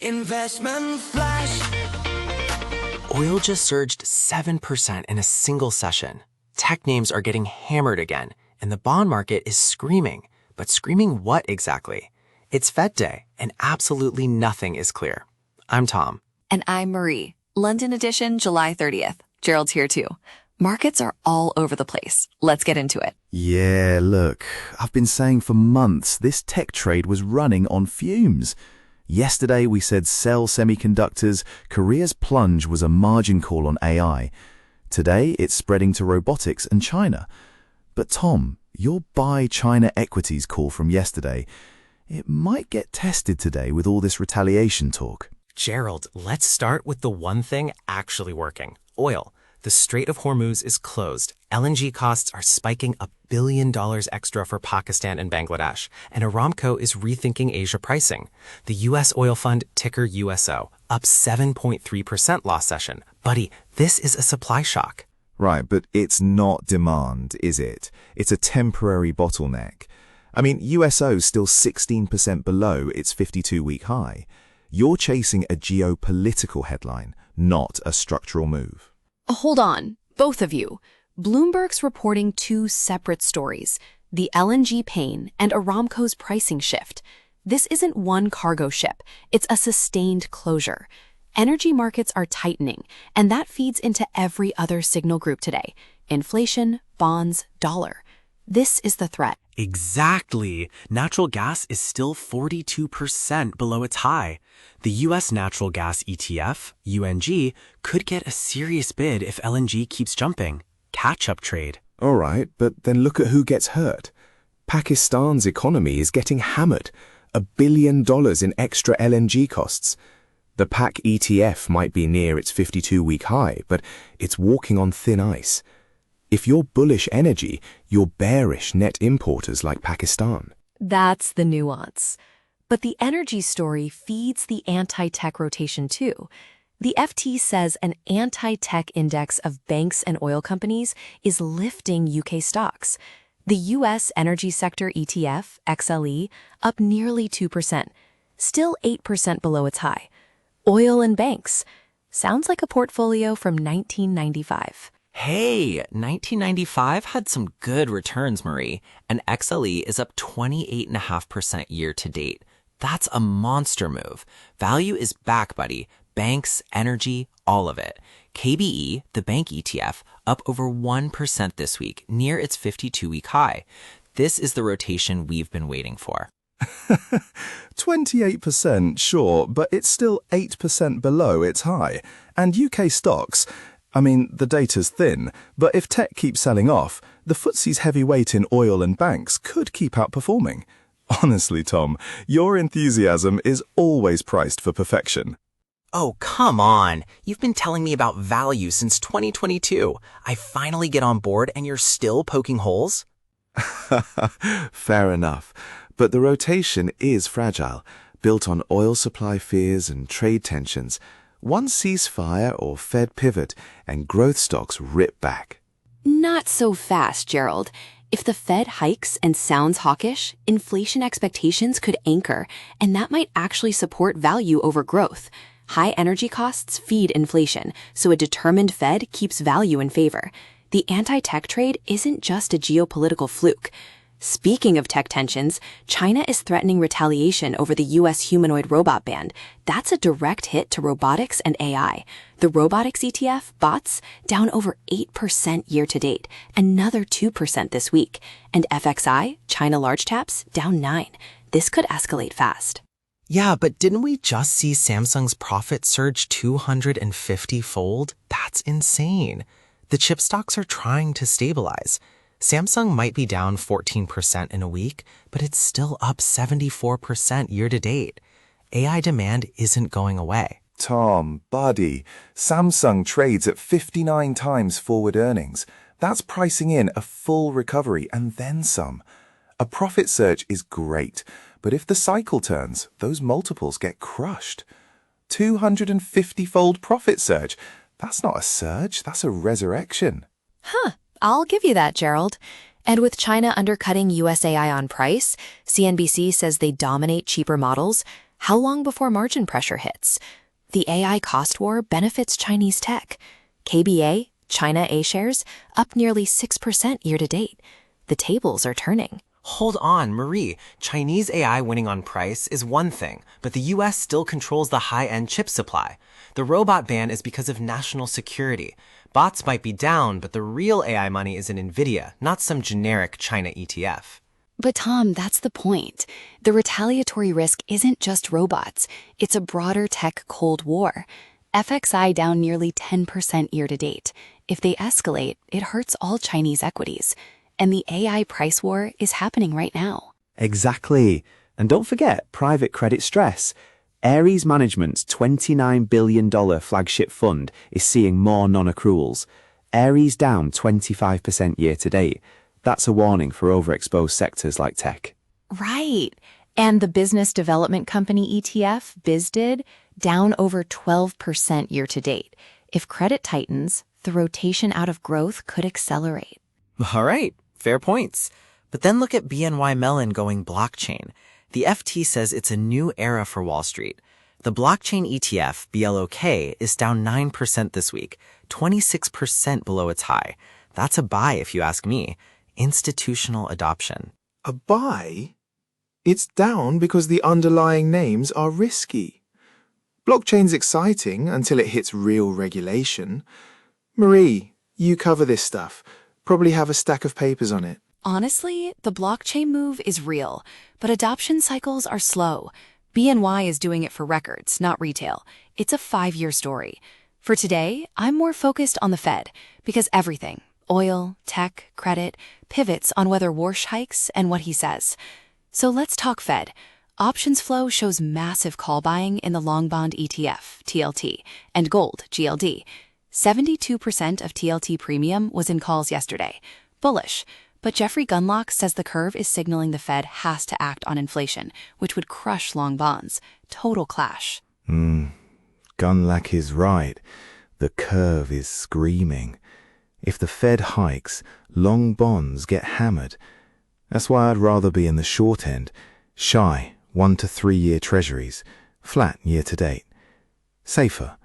Investment flash. Oil just surged 7% in a single session. Tech names are getting hammered again, and the bond market is screaming. But screaming what exactly? It's Fed Day, and absolutely nothing is clear. I'm Tom. And I'm Marie. London edition, July 30th. Gerald's here too. Markets are all over the place. Let's get into it. Yeah, look, I've been saying for months this tech trade was running on fumes. Yesterday we said sell semiconductors, Korea's plunge was a margin call on AI. Today it's spreading to robotics and China. But Tom, your buy China equities call from yesterday, it might get tested today with all this retaliation talk. Gerald, let's start with the one thing actually working. Oil. The Strait of Hormuz is closed. LNG costs are spiking $1 billion extra for Pakistan and Bangladesh, and Aramco is rethinking Asia pricing. The U.S. oil fund, ticker USO, up 7.3% last session. Buddy, this is a supply shock. Right, but it's not demand, is it? It's a temporary bottleneck. I mean, USO's still 16% below its 52-week high. You're chasing a geopolitical headline, not a structural move. Hold on, both of you. Bloomberg's reporting two separate stories, the LNG pain and Aramco's pricing shift. This isn't one cargo ship, it's a sustained closure. Energy markets are tightening, and that feeds into every other signal group today. Inflation, bonds, dollar. This is the threat. Exactly. Natural gas is still 42% below its high. The U.S. natural gas ETF, UNG, could get a serious bid if LNG keeps jumping. Catch-up trade. All right, but then look at who gets hurt. Pakistan's economy is getting hammered. $1 billion in extra LNG costs. The PAC ETF might be near its 52-week high, but it's walking on thin ice. If you're bullish energy, you're bearish net importers like Pakistan. That's the nuance. But the energy story feeds the anti-tech rotation too. The FT says an anti-tech index of banks and oil companies is lifting UK stocks. The US energy sector ETF, XLE, up nearly 2%, still 8% below its high. Oil and banks. Sounds like a portfolio from 1995. Hey, 1995 had some good returns, Marie, and XLE is up 28.5% year to date. That's a monster move. Value is back, buddy. Banks, energy, all of it. KBE, the bank ETF, up over 1% this week, near its 52-week high. This is the rotation we've been waiting for. 28%, sure, but it's still 8% below its high. And UK stocks, I mean, the data's thin, but if tech keeps selling off, the FTSE's heavy weight in oil and banks could keep outperforming. Honestly, Tom, your enthusiasm is always priced for perfection. Oh, come on. You've been telling me about value since 2022. I finally get on board and you're still poking holes? Fair enough. But the rotation is fragile, built on oil supply fears and trade tensions. One ceasefire or Fed pivot and growth stocks rip back. Not so fast, Gerald. If the Fed hikes and sounds hawkish, inflation expectations could anchor, and that might actually support value over growth. High energy costs feed inflation, so a determined Fed keeps value in favor. The anti-tech trade isn't just a geopolitical fluke. Speaking of tech tensions, China is threatening retaliation over the U.S. humanoid robot ban. That's a direct hit to robotics and AI. The robotics ETF, BOTS, down over 8% year to date, another 2% this week. And FXI, China large caps, down 9%. This could escalate fast. Yeah, but didn't we just see Samsung's profit surge 250-fold? That's insane. The chip stocks are trying to stabilize. Samsung might be down 14% in a week, but it's still up 74% year to date. AI demand isn't going away. Tom, buddy, Samsung trades at 59 times forward earnings. That's pricing in a full recovery and then some. A profit surge is great, but if the cycle turns, those multiples get crushed. 250-fold profit surge. That's not a surge, that's a resurrection. I'll give you that, Gerald. And with China undercutting USAI on price, CNBC says they dominate cheaper models. How long before margin pressure hits? The AI cost war benefits Chinese tech. KBA, China A-shares, up nearly 6% year-to-date. The tables are turning. Hold on, Marie. Chinese AI winning on price is one thing, but the US still controls the high-end chip supply. The robot ban is because of national security. Bots might be down, but the real AI money is in NVIDIA, not some generic China ETF. But Tom, that's the point. The retaliatory risk isn't just robots. It's a broader tech Cold War. FXI down nearly 10% year-to-date. If they escalate, it hurts all Chinese equities. And the AI price war is happening right now. Exactly. And don't forget private credit stress. Ares Management's $29 billion flagship fund is seeing more non-accruals. Ares down 25% year-to-date. That's a warning for overexposed sectors like tech. Right. And the business development company ETF, BizDid, down over 12% year-to-date. If credit tightens, the rotation out of growth could accelerate. All right, fair points. But then look at BNY Mellon going blockchain. The FT says it's a new era for Wall Street. The blockchain ETF, BLOK, is down 9% this week, 26% below its high. That's a buy if you ask me. Institutional adoption. A buy? It's down because the underlying names are risky. Blockchain's exciting until it hits real regulation. Marie, you cover this stuff. Probably have a stack of papers on it. Honestly, the blockchain move is real, but adoption cycles are slow. BNY is doing it for records, not retail. It's a 5-year story. For today, I'm more focused on the Fed, because everything, oil, tech, credit, pivots on whether Warsh hikes and what he says. So let's talk Fed. Options flow shows massive call buying in the long bond ETF, TLT, and gold, GLD. 72% of TLT premium was in calls yesterday. Bullish. But Jeffrey Gundlach says the curve is signaling the Fed has to act on inflation, which would crush long bonds. Total clash. Gundlach is right. The curve is screaming. If the Fed hikes, long bonds get hammered. That's why I'd rather be in the short end, shy 1 to 3 year treasuries, flat year to date. Safer.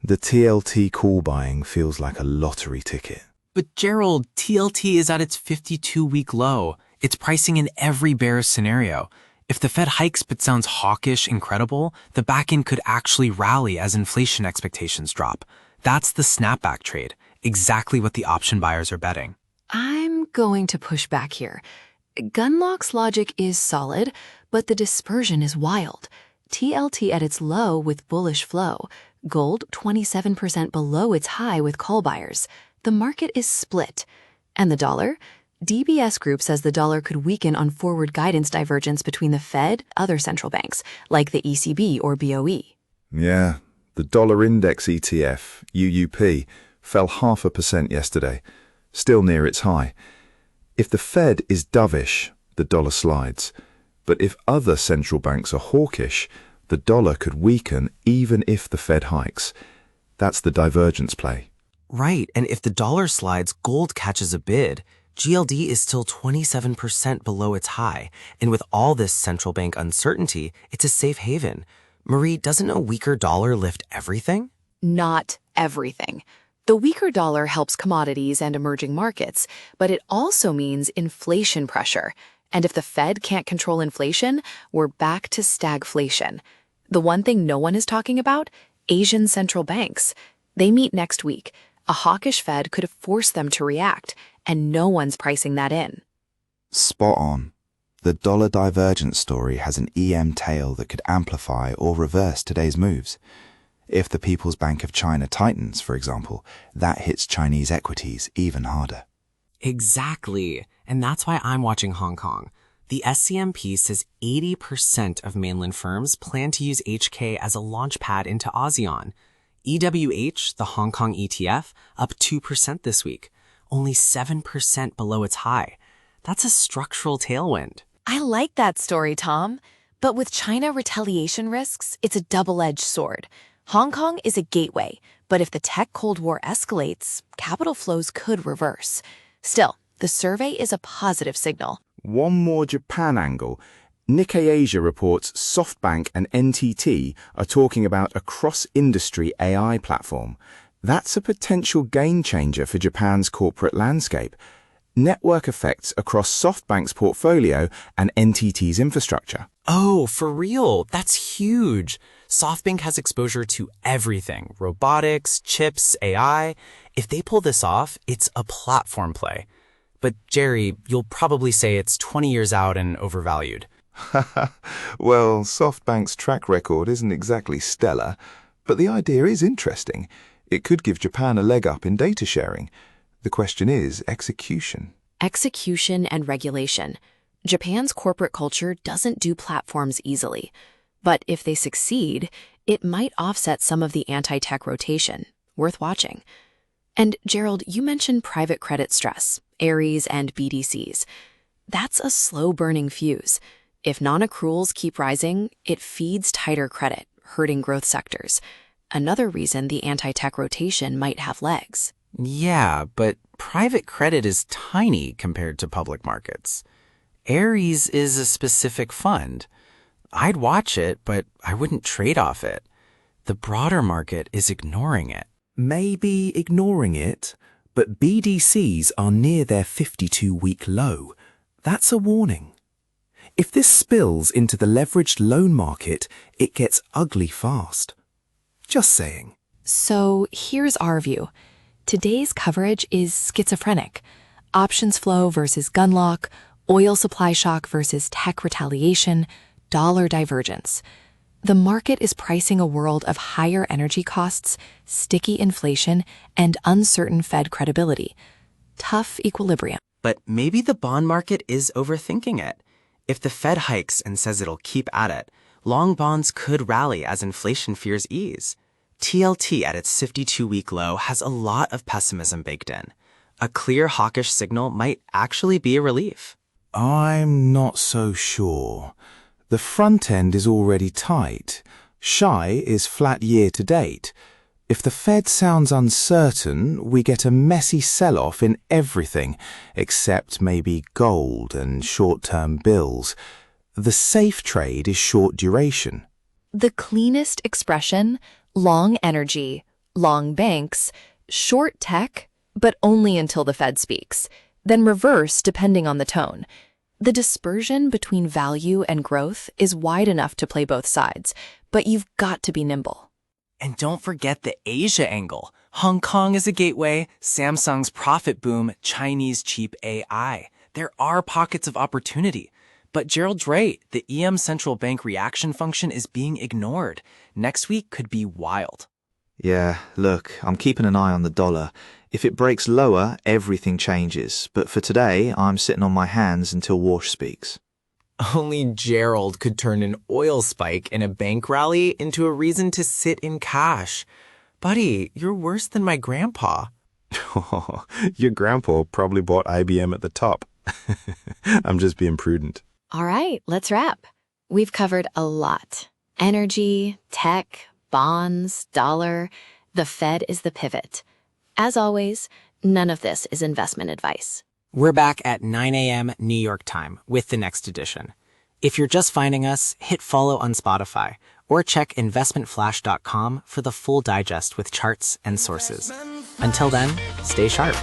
The TLT call buying feels like a lottery ticket. But Gerald, TLT is at its 52-week low. It's pricing in every bearish scenario. If the Fed hikes but sounds hawkish and credible, the back end could actually rally as inflation expectations drop. That's the snapback trade, exactly what the option buyers are betting. I'm going to push back here. Gundlach's logic is solid, but the dispersion is wild. TLT at its low with bullish flow. Gold 27% below its high with call buyers. The market is split. And the dollar? DBS Group says the dollar could weaken on forward guidance divergence between the Fed, other central banks, like the ECB or BOE. Yeah, the dollar index ETF, UUP, fell 0.5% yesterday, still near its high. If the Fed is dovish, the dollar slides. But if other central banks are hawkish, the dollar could weaken even if the Fed hikes. That's the divergence play. Right, and if the dollar slides, gold catches a bid. GLD is still 27% below its high, and with all this central bank uncertainty, it's a safe haven. Marie, doesn't a weaker dollar lift everything? Not everything. The weaker dollar helps commodities and emerging markets, but it also means inflation pressure. And if the Fed can't control inflation, we're back to stagflation. The one thing no one is talking about? Asian central banks. They meet next week. A hawkish Fed could have forced them to react, and no one's pricing that in. Spot on. The dollar divergence story has an EM tail that could amplify or reverse today's moves. If the People's Bank of China tightens, for example, that hits Chinese equities even harder. Exactly. And that's why I'm watching Hong Kong. The SCMP says 80% of mainland firms plan to use HK as a launchpad into ASEAN. EWH, the Hong Kong ETF, up 2% this week, only 7% below its high. That's a structural tailwind. I like that story, Tom. But with China retaliation risks, it's a double-edged sword. Hong Kong is a gateway, but if the tech Cold War escalates, capital flows could reverse. Still, the survey is a positive signal. One more Japan angle. Nikkei Asia reports SoftBank and NTT are talking about a cross-industry AI platform. That's a potential game changer for Japan's corporate landscape. Network effects across SoftBank's portfolio and NTT's infrastructure. Oh, for real? That's huge. SoftBank has exposure to everything: robotics, chips, AI. If they pull this off, it's a platform play. But Jerry, you'll probably say it's 20 years out and overvalued. Well, SoftBank's track record isn't exactly stellar, but the idea is interesting. It could give Japan a leg up in data sharing. The question is execution. Execution and regulation. Japan's corporate culture doesn't do platforms easily. But if they succeed, it might offset some of the anti-tech rotation. Worth watching. And Gerald, you mentioned private credit stress, Ares and BDCs. That's a slow-burning fuse. If non-accruals keep rising, it feeds tighter credit, hurting growth sectors. Another reason the anti-tech rotation might have legs. Yeah, but private credit is tiny compared to public markets. Ares is a specific fund. I'd watch it, but I wouldn't trade off it. The broader market is ignoring it. Maybe ignoring it, but BDCs are near their 52-week low. That's a warning. If this spills into the leveraged loan market, it gets ugly fast. Just saying. So here's our view. Today's coverage is schizophrenic. Options flow versus Gundlach, oil supply shock versus tech retaliation, dollar divergence. The market is pricing a world of higher energy costs, sticky inflation, and uncertain Fed credibility. Tough equilibrium. But maybe the bond market is overthinking it. If the Fed hikes and says it'll keep at it, long bonds could rally as inflation fears ease. TLT at its 52-week low has a lot of pessimism baked in. A clear hawkish signal might actually be a relief. I'm not so sure. The front end is already tight. Shy is flat year to date. If the Fed sounds uncertain, we get a messy sell-off in everything, except maybe gold and short-term bills. The safe trade is short duration. The cleanest expression: long energy, long banks, short tech, but only until the Fed speaks, then reverse depending on the tone. The dispersion between value and growth is wide enough to play both sides, but you've got to be nimble. And don't forget the Asia angle. Hong Kong is a gateway, Samsung's profit boom, Chinese cheap AI. There are pockets of opportunity. But Gerald's right, the EM central bank reaction function is being ignored. Next week could be wild. Yeah, look, I'm keeping an eye on the dollar. If it breaks lower, everything changes. But for today, I'm sitting on my hands until Walsh speaks. Only Gerald could turn an oil spike in a bank rally into a reason to sit in cash. Buddy, you're worse than my grandpa. Your grandpa probably bought IBM at the top. I'm just being prudent. All right, let's wrap. We've covered a lot. Energy, tech, bonds, dollar. The Fed is the pivot. As always, none of this is investment advice. We're back at 9 a.m. New York time with the next edition. If you're just finding us, hit follow on Spotify or check investmentflash.com for the full digest with charts and sources. Until then, stay sharp.